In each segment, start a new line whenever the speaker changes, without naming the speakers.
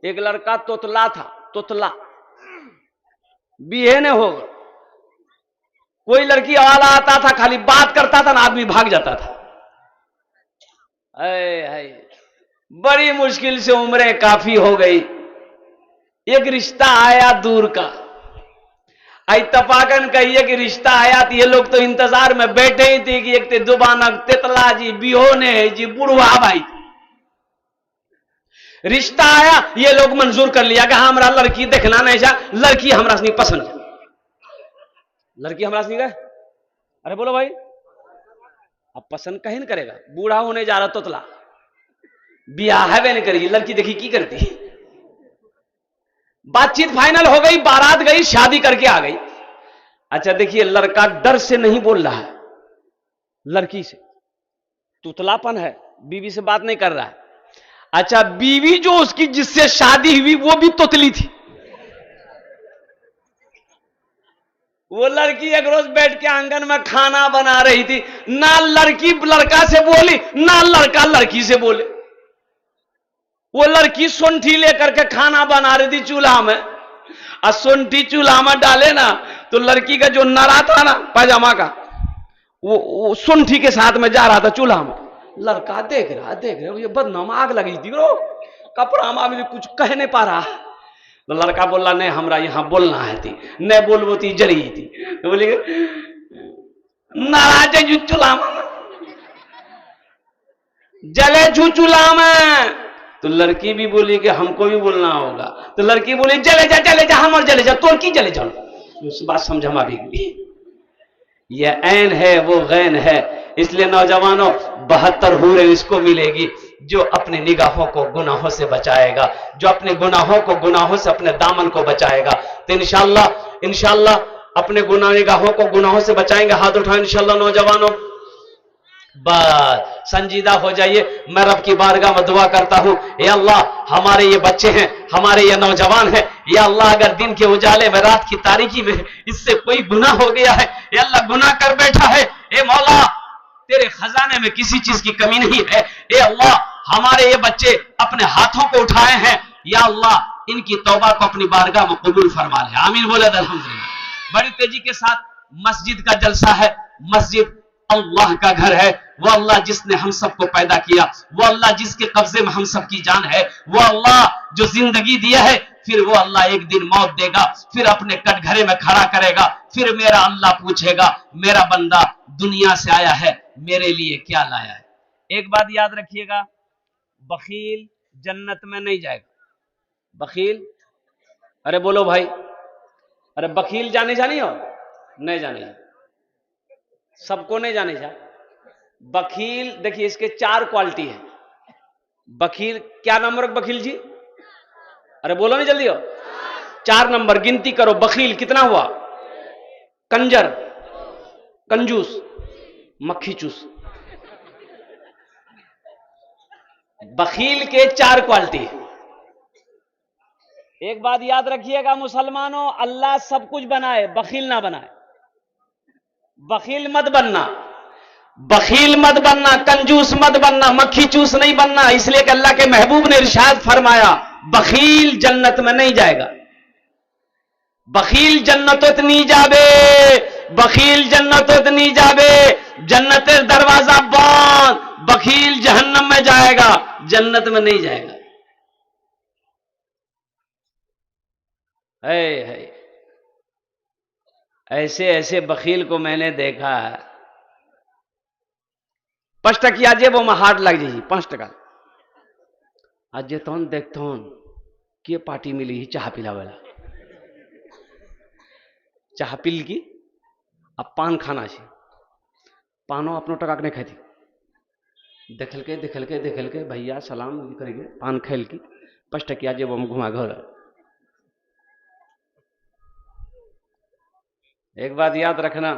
एक लड़का तोतला था, तोतला बीहे ने होगा। कोई लड़की वाला आता था, खाली बात करता था ना, आदमी भाग जाता था। बड़ी मुश्किल से उम्रें काफी हो गई, एक रिश्ता आया दूर का। आई तपाकन कहिए कि रिश्ता आया तो ये लोग तो इंतजार में बैठे ही थे कि एक ते दुबानक तेतला जी बिहोने है जी बुढ़वा भाई। रिश्ता आया, ये लोग मंजूर कर लिया कि हाँ हमारा लड़की देखना नहीं जा, लड़की हमरा से नहीं पसंद है, लड़की हमरा से नहीं गए। अरे बोलो भाई, अब पसंद कहीं नहीं करेगा, बूढ़ा होने जा रहा तोतला, ब्याह है वे नहीं करेगी, लड़की देखी की करती। बातचीत फाइनल हो गई, बारात गई, शादी करके आ गई। अच्छा देखिए, लड़का डर से नहीं बोल रहा है लड़की से, तुतलापन है, बीवी से बात नहीं कर रहा है। अच्छा बीवी जो उसकी जिससे शादी हुई वो भी तोतली थी। वो लड़की एक रोज बैठ के आंगन में खाना बना रही थी, ना लड़की लड़का से बोली ना लड़का लड़की से बोले। वो लड़की सोंठी लेकर के खाना बना रही थी चूल्हा में, और सोंठी चूल्हा में डाले ना तो लड़की का जो नरा था ना पायजामा का, वो सोंठी के साथ में जा रहा था चूल्हा में। लड़का देख रहा ये बदनाम, आग लगी थी वो कपड़ा में, कुछ कह नहीं पा रहा। तो लड़का बोला नहीं हमरा यहां बोलना है थी, नहीं बोलबो थी जरी थी। तो बोले नाराज है चूल्हा में, जले चूल्हा में। तो लड़की भी बोली कि हमको भी बोलना होगा। तो लड़की बोली जले जा हम जले जा, तोड़ की जले जाओ। उस बात समझ हमारी गई, ये ऐन है वो गैन है। इसलिए नौजवानों 72 हूरें इसको मिलेगी जो अपनी निगाहों को गुनाहों से बचाएगा, जो अपने गुनाहों को गुनाहों से अपने दामन को बचाएगा। तो इंशाअल्लाह अपने निगाहों को गुनाहों से बचाएंगे। हाथ उठाएं इंशाअल्लाह नौजवानों, बस संजीदा हो जाइए। मैं रब की बारगाह में दुआ करता हूं, या अल्लाह हमारे ये बच्चे हैं, हमारे ये नौजवान हैं, या अल्लाह अगर दिन के उजाले में रात की तारीकी में इससे कोई गुनाह हो गया है, या अल्लाह गुनाह कर बैठा है, ए मौला तेरे खजाने में किसी चीज की कमी नहीं है। ए अल्लाह हमारे ये बच्चे अपने हाथों को उठाए हैं, या अल्लाह इनकी तौबा को अपनी बारगाह में कबूल फरमा ले। आमीन बोले अल्हम्दुलिल्लाह। बड़ी तेजी के साथ मस्जिद का जलसा है। मस्जिद अल्लाह का घर है, वो अल्लाह जिसने हम सबको पैदा किया, वो अल्लाह जिसके कब्जे में हम सबकी जान है, वो अल्लाह जो जिंदगी दिया है, फिर वो अल्लाह एक दिन मौत देगा, फिर अपने कटघरे में खड़ा करेगा। फिर मेरा अल्लाह पूछेगा मेरा बंदा दुनिया से आया है, मेरे लिए क्या लाया है। एक बात याद रखिएगा, बखील जन्नत में नहीं जाएगा। बखील, अरे बोलो भाई, अरे बखील जाने हो नहीं जाने, सबको नहीं जाने जा। बखील देखिए इसके 4 क्वालिटी है। बखील क्या नंबर बखील जी, अरे बोलो नहीं जल्दी हो, 4 नंबर गिनती करो। बखील कितना हुआ, कंजर, कंजूस, मक्खी चूस। बखील के 4 क्वालिटी है। एक बात याद रखिएगा मुसलमानों, अल्लाह सब कुछ बनाए, बखील ना बनाए। बखील मत बनना, बखील मत बनना, कंजूस मत बनना, मक्खी चूस नहीं बनना। इसलिए कि अल्लाह के महबूब ने इरशाद फरमाया बखील जन्नत में नहीं जाएगा। बखील जन्नत नहीं जाबे, बखील जन्नत नहीं जाबे, जन्नतेर दरवाजा बंद, बखील जहन्नम में जाएगा, जन्नत में नहीं जाएगा। है ऐसे ऐसे बखील को मैंने देखा है। 5 टकिया जेबो में हाथ लग जाइए, 5 टका आज जेतौन देखतौन के पार्टी मिली ही चाह पिला वाला, चाह पिल की अब पान खाना छे, पानो अपनो टका के नहीं खाती। देखल के भैया सलाम करेंगे, पान खेल की 5 टकिया जेबो में घुमा घर। एक बात याद रखना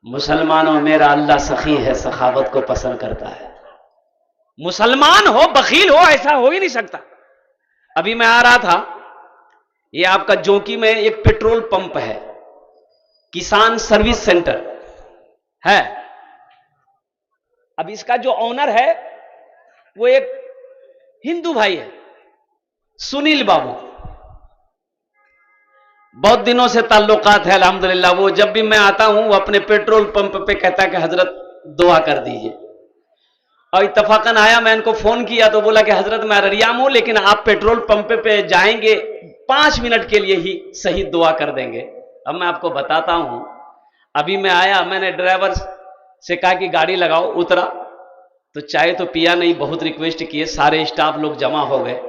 मुसलमानों, मेरा अल्लाह सखी है, सखावत को पसंद करता है। मुसलमान हो बखील हो ऐसा हो ही नहीं सकता। अभी मैं आ रहा था, ये आपका जोंकी में एक पेट्रोल पंप है, किसान सर्विस सेंटर है। अब इसका जो ऑनर है वो एक हिंदू भाई है, सुनील बाबू, बहुत दिनों से ताल्लुकात है अल्हम्दुलिल्लाह। वो जब भी मैं आता हूं वो अपने पेट्रोल पंप पे कहता है कि हजरत दुआ कर दीजिए। और इत्तफाकन आया, मैं इनको फोन किया तो बोला कि हजरत मैं अररिया में हूं, लेकिन आप पेट्रोल पंप पे जाएंगे 5 मिनट के लिए ही सही दुआ कर देंगे। अब मैं आपको बताता हूं, अभी मैं आया, मैंने ड्राइवर से कहा कि गाड़ी लगाओ, उतरा तो चाय तो पिया नहीं, बहुत रिक्वेस्ट किए, सारे स्टाफ लोग जमा हो गए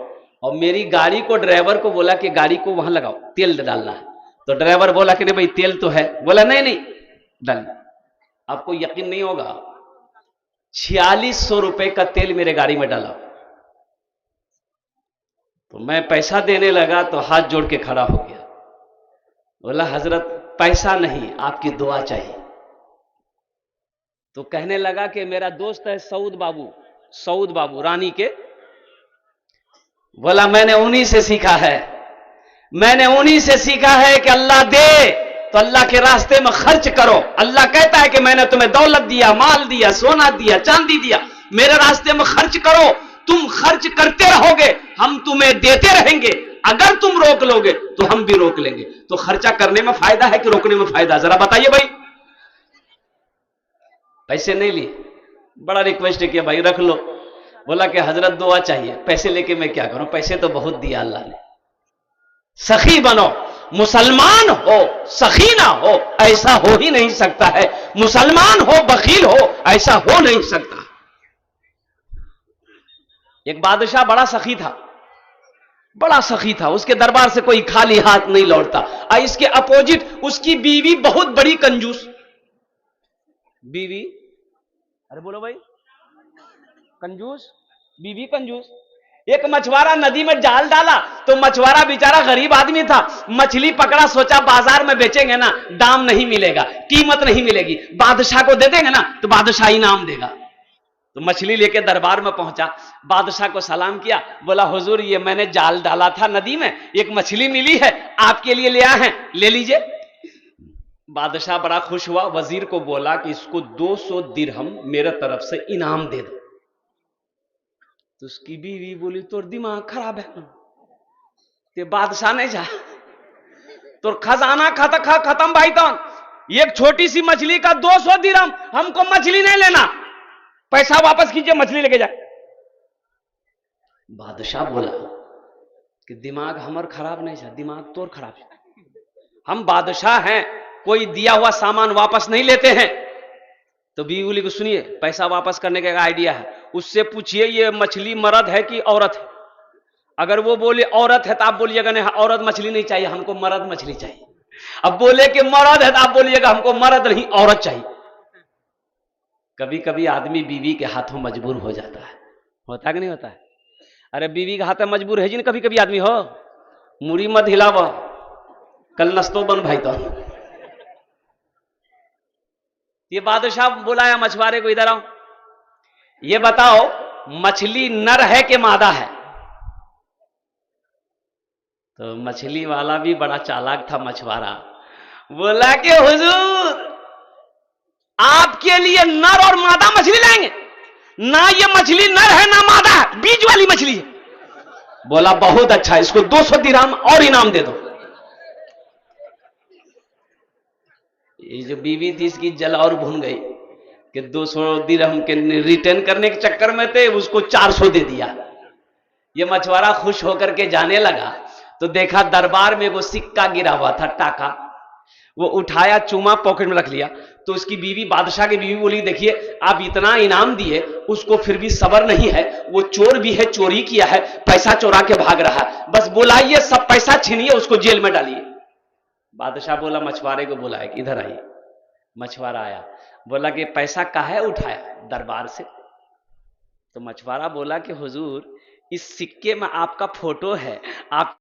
और मेरी गाड़ी को ड्राइवर को बोला कि गाड़ी को वहां लगाओ, तेल डालना है। तो ड्राइवर बोला कि नहीं भाई तेल तो है, बोला नहीं नहीं डाल। आपको यकीन नहीं होगा, 4600 रुपए का तेल मेरे गाड़ी में डाला। तो मैं पैसा देने लगा तो हाथ जोड़ के खड़ा हो गया, बोला हजरत पैसा नहीं, आपकी दुआ चाहिए। तो कहने लगा कि मेरा दोस्त है सऊद बाबू रानी के, बोला मैंने उन्हीं से सीखा है, मैंने उन्हीं से सीखा है कि अल्लाह दे तो अल्लाह के रास्ते में खर्च करो। अल्लाह कहता है कि मैंने तुम्हें दौलत दिया, माल दिया, सोना दिया, चांदी दिया, मेरे रास्ते में खर्च करो। तुम खर्च करते रहोगे, हम तुम्हें देते रहेंगे। अगर तुम रोक लोगे तो हम भी रोक लेंगे। तो खर्चा करने में फायदा है कि रोकने में फायदा, जरा बताइए भाई। पैसे नहीं लिए, बड़ा रिक्वेस्ट किया भाई रख लो। बोला कि हजरत दुआ चाहिए। पैसे लेके मैं क्या करूं, पैसे तो बहुत दिया अल्लाह ने। सखी बनो, मुसलमान हो सखी ना हो ऐसा हो ही नहीं सकता है। मुसलमान हो बखील हो ऐसा हो नहीं सकता। एक बादशाह बड़ा सखी था, बड़ा सखी था, उसके दरबार से कोई खाली हाथ नहीं लौटता। और इसके अपोजिट उसकी बीवी बहुत बड़ी कंजूस बीवी, अरे बोलो भाई, कंजूस बीवी कंजूस। एक मछुआरा नदी में जाल डाला तो मछुआरा बेचारा गरीब आदमी था, मछली पकड़ा, सोचा बाजार में बेचेंगे ना दाम नहीं मिलेगा, कीमत नहीं मिलेगी, बादशाह को दे देंगे ना तो बादशाह इनाम देगा। तो मछली लेके दरबार में पहुंचा, बादशाह को सलाम किया, बोला हुजूर ये मैंने जाल डाला था नदी में, एक मछली मिली है, आपके लिए ले आए हैं, ले लीजिए। बादशाह बड़ा खुश हुआ, वजीर को बोला कि इसको 200 दिरहम मेरे तरफ से इनाम दे दो। तो उसकी बीवी बोली तोर दिमाग खराब है, ते बादशाह नहीं जा, तो खजाना खत्म भाई। तो एक छोटी सी मछली का 200 दिरहम, हमको मछली नहीं लेना, पैसा वापस कीजिए, मछली लेके जाए। बादशाह बोला कि दिमाग हमार खराब नहीं है, दिमाग तोर खराब है। हम बादशाह हैं, कोई दिया हुआ सामान वापस नहीं लेते हैं। तो बीवी बोली को सुनिए, पैसा वापस करने का आइडिया है, उससे पूछिए ये मछली मर्द है कि औरत है। अगर वो बोले औरत है तो आप बोलिएगा नहीं औरत मछली नहीं चाहिए, हमको मर्द मछली चाहिए। अब बोले कि मर्द है तो आप बोलिएगा हमको मर्द नहीं औरत चाहिए। कभी कभी आदमी बीवी के हाथों मजबूर हो जाता है, होता कि नहीं होता है? अरे बीवी के हाथ में मजबूर है जी, कभी कभी आदमी हो, मुड़ी मत हिलावा, कल नस्तो बन भाई। तो ये बादशाह बुलाया मछुआरे को, इधर आओ, ये बताओ मछली नर है कि मादा है? तो मछली वाला भी बड़ा चालाक था मछुआरा, बोला कि हुजूर आपके लिए नर और मादा मछली लाएंगे ना, ये मछली नर है ना मादा है, बीज वाली मछली है। बोला बहुत अच्छा, इसको 200 दिरहम और इनाम दे दो। ये जो बीवी थी इसकी जल और भून गई कि 200 दिरहम के रिटर्न करने के चक्कर में थे, उसको 400 दे दिया। ये मछुआरा खुश होकर के जाने लगा तो देखा दरबार में वो सिक्का गिरा हुआ था, टाका, वो उठाया, चूमा, पॉकेट में रख लिया। तो उसकी बीवी, बादशाह की बीवी बोली देखिए आप इतना इनाम दिए, उसको फिर भी सब्र नहीं है, वो चोर भी है, चोरी किया है, पैसा चोरा के भाग रहा है, बस बुलाइए, सब पैसा छीनिए, उसको जेल में डालिए। बादशाह बोला मछुआरे को बुलाए कि इधर आइए। मछुआरा आया, बोला कि पैसा काहे उठाया दरबार से? तो मछुआरा बोला कि हुजूर इस सिक्के में आपका फोटो है, आप